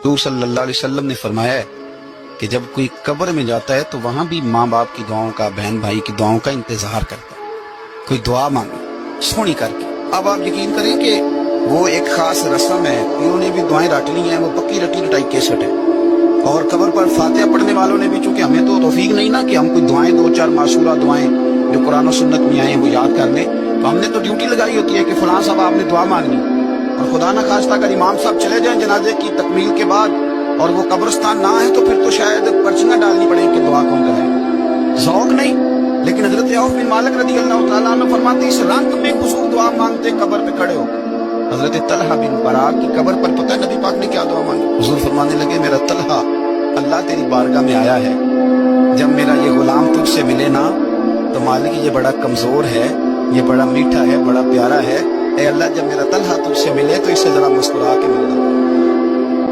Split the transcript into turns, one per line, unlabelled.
حضور صلی اللہ علیہ وسلم نے فرمایا ہے کہ جب کوئی قبر میں جاتا ہے تو وہاں بھی ماں باپ کی دعاؤں کا، بہن بھائی کی دعاؤں کا انتظار کرتا ہے، کوئی دعا مانگے سونی کر کے۔ اب آپ یقین کریں کہ وہ ایک خاص رسم ہے، انہوں نے بھی دعائیں رٹ لی ہیں، وہ پکی رٹی رٹائی کیسٹ ہے۔ اور قبر پر فاتحہ پڑھنے والوں نے بھی، چونکہ ہمیں تو توفیق نہیں نا کہ ہم کوئی دعائیں، دو چار معصورہ دعائیں جو قرآن و سنت میں آئے ہیں وہ یاد کر لیں، تو ہم نے تو ڈیوٹی لگائی ہوتی ہے کہ فلاں صاحب آپ نے دعا مانگنی، اور خدا نہ خواستہ اگر امام صاحب چلے جائیں جنازے کی تکمیل کے بعد اور وہ قبرستان نہ ہے تو پھر تو شاید پرچیاں ڈالنی پڑیں کہ دعا کون کرے، ذوق نہیں۔ لیکن حضرت عوف بن مالک رضی اللہ تعالیٰ عنہ فرماتے اس رنگ میں حضور دعا مانگتے قبر پہ کھڑے ہو۔ حضرت طلحہ بن برا کی قبر پر پتہ ہے نبی پاک نے کیا دعا مانگی؟ حضور فرمانے لگے میرا طلحہ، اللہ تیری بارگاہ میں آیا ہے، جب میرا یہ غلام تجھ سے ملے نا تو مالک یہ بڑا کمزور ہے، یہ بڑا میٹھا ہے، بڑا پیارا ہے، اے اللہ جب میرا طلحہ تجھ سے ملے تو اسے ذرا مسکرا کے ملنا۔